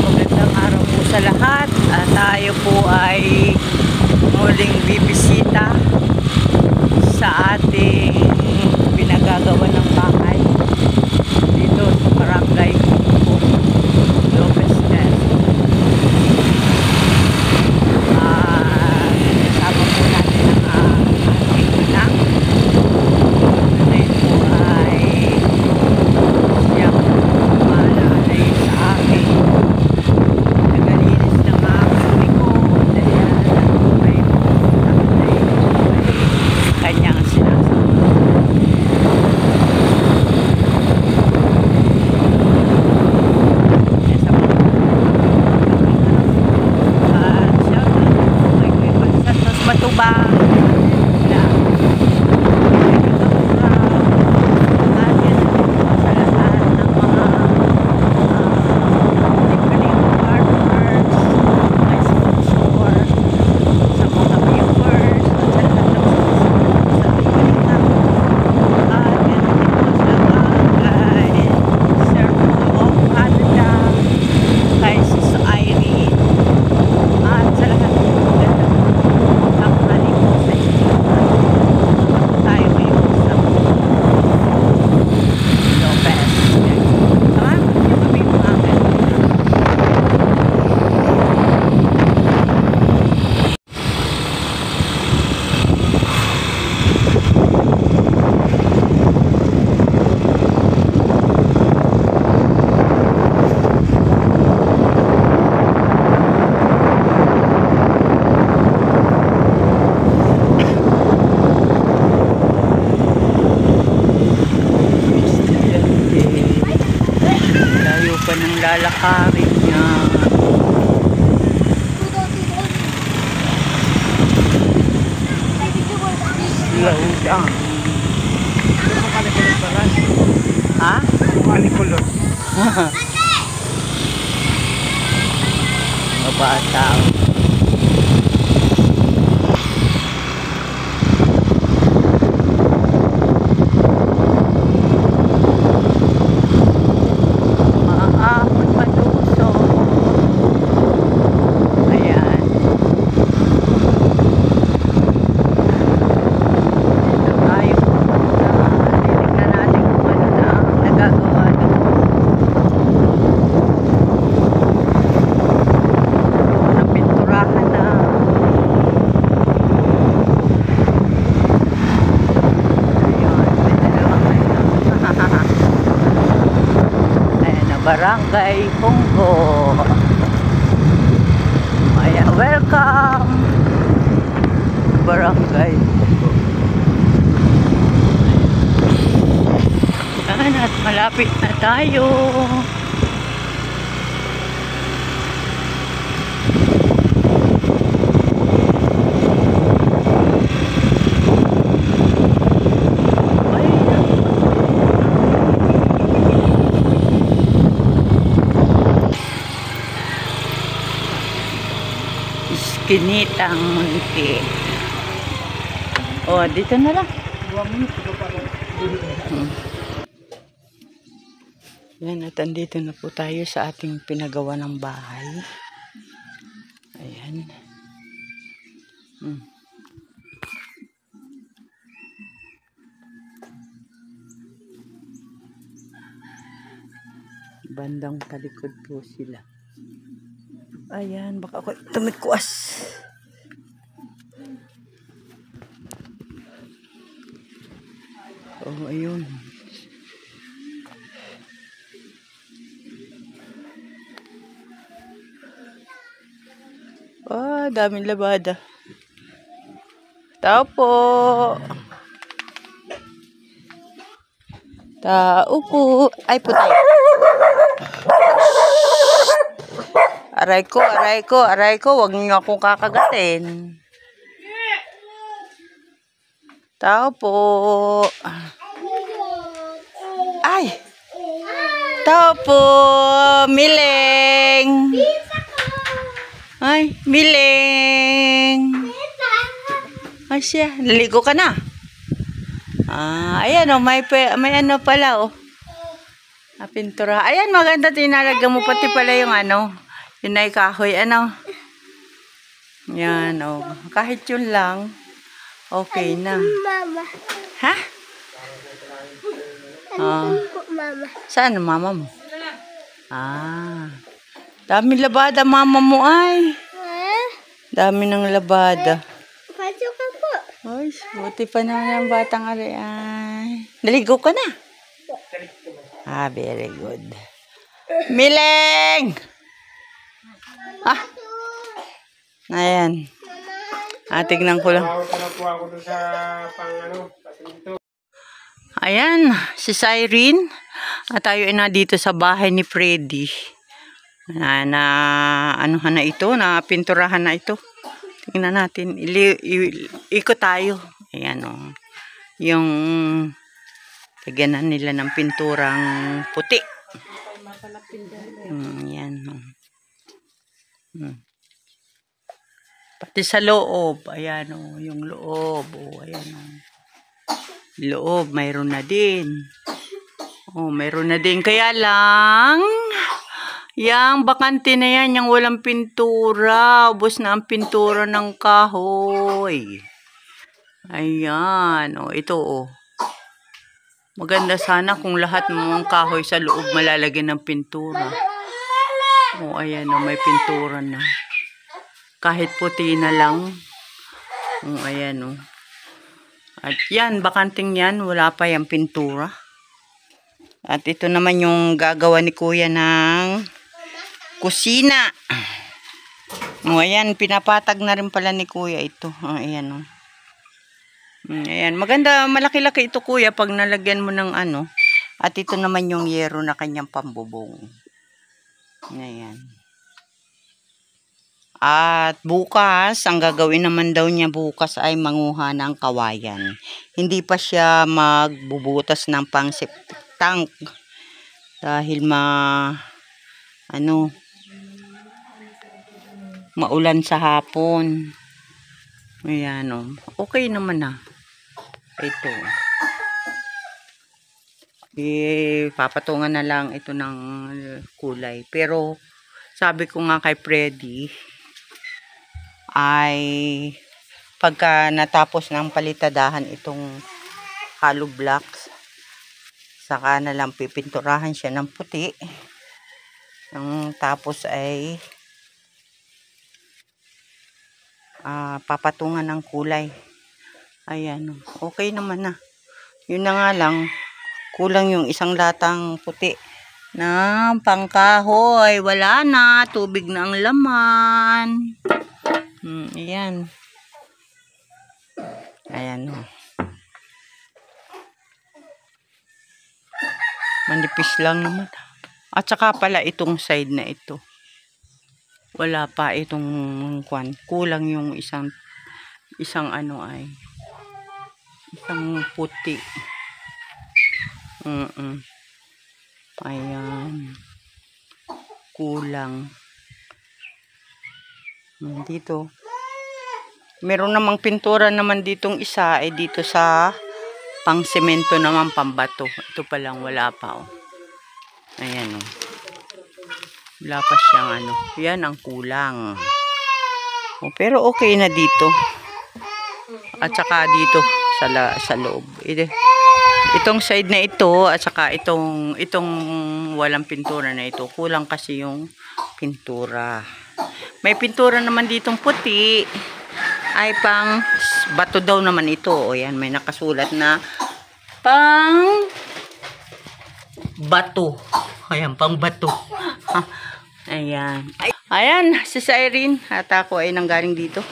magandang araw po sa lahat. Tayo po ay muling bibisita sa ating pinagagawa ng bahay dito sa Barangay Lopez Del. Kasama po natin ang ating anak. Ngayon po ay siyang malalay sa akin. Nagalinis ng aking likod dahil may kanyang sinasama. Matubang na sa lahat ng mga different partners, may sponsor, sa mga viewers, at sa lahat ng sa Pilipinas. At yan po sa kay Sir Paul of Canada, kay Sis Irene, at sa lahat ng ng lalakarin niya. Slow down. Ha? Manikulot. Mabata. Barangay Punggo. Maya, welcome Barangay Punggo. At malapit na tayo. Kinitang munti. Oh, dito na lang. Yan, at andito na po tayo sa ating pinagawa ng bahay. Ayan. Bandang talikod po sila. Ayan, baka ako tumikuas. Oh, ayun. Oh, daming labada. Tao po. Tao po. Ay, putay. Aray ko, wag niyo akong kakagatin. Tao po. Ay! Tao po, Mileng. Ay, Mileng. Ay siya, naligo ka na. Ayan o, may ano pala o. Pintura. Ayan, maganda, tinalagyan mo pati pala yung ano. Yun ay kahoy, ano? Yan, oh. Kahit yun lang, okay na. Mama. Ha? Mama. Saan ang mama mo? Ah. Dami labada mama mo ay. Dami ng labada. Pasok ka po. Ay, buti pa naman ang batang ari ay. Naligo ka na? Ah, very good. Mileng! Ah. Ayan. Tignan ko lang. Ayan, si Cyrene. At tayo ay na dito sa bahay ni Freddy. Anuhan na ito, na pinturahan na ito. Tingnan natin. Ikot tayo. Ayan, oh. Yung lagyanan nila ng pinturang puti. Ayan, oh. Pati sa loob. Ayan, oh. Yung loob. Oh, ayan, oh. Loob, mayroon na din. Oh, mayroon na din. Kaya lang, yang bakante na yan, yung walang pintura. Ubos na ang pintura ng kahoy. Ayan, oh, ito, oh. Maganda sana kung lahat ng kahoy sa loob malalagyan ng pintura. Oh, ayan, oh, may pintura na. Kahit puti na lang. Oh, ayan, oh. At yan, bakanting yan, wala pa yung pintura. At ito naman yung gagawa ni Kuya ng kusina. O, ayan, pinapatag na rin pala ni Kuya ito. O, ayan, o. Ayan, maganda, malaki-laki ito Kuya pag nalagyan mo ng ano. At ito naman yung yero na kanyang pambubong. Ayan. At bukas, ang gagawin naman daw niya bukas ay manguha ng kawayan. Hindi pa siya magbubutas ng pang septic tank. Dahil maulan sa hapon. Ayan, oh. Okay naman na. Ito. Papatungan na lang ito ng kulay. Pero, sabi ko nga kay Freddy, ay pagka natapos ng palitadahan itong hollow blocks, saka na lang pipinturahan siya ng puti. Tapos ay papatungan ng kulay. Ayan, okay naman na. Yun na nga lang, kulang yung isang latang puti na pangkahoy. Wala na, tubig na ang laman. Ayan. Ayan, oh. Manipis lang naman. At saka pala itong side na ito. Wala pa itong kwan. Kulang yung isang ano ay. Isang puti. Ayan. Kulang. Dito. Meron namang pintura naman ditong isa ay dito sa pang semento naman, pambato. Ito pa lang, wala pa, oh. Ayan, oh. Wala pa siyang ano. Yan ang kulang. Oh, pero okay na dito. At saka dito sa loob. Itong side na ito at saka itong walang pintura na ito. Kulang kasi yung pintura. May pintura naman ditong puti. Ay pang bato daw naman ito. O yan, may nakasulat na pang bato. Ayan, pang bato. Ayan. Ayan, si Cyrene. At ako ay nanggaling dito.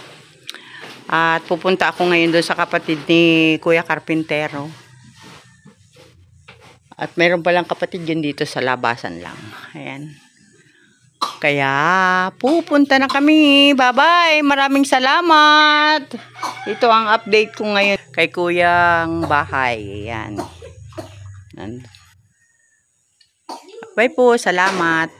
At pupunta ako ngayon doon sa kapatid ni Kuya Carpintero. At meron palang kapatid yun dito sa labasan lang. Ayan. Kaya pupunta na kami. Bye-bye. Maraming salamat. Ito ang update ko ngayon kay Kuyang bahay. Ayan. Bye po. Salamat.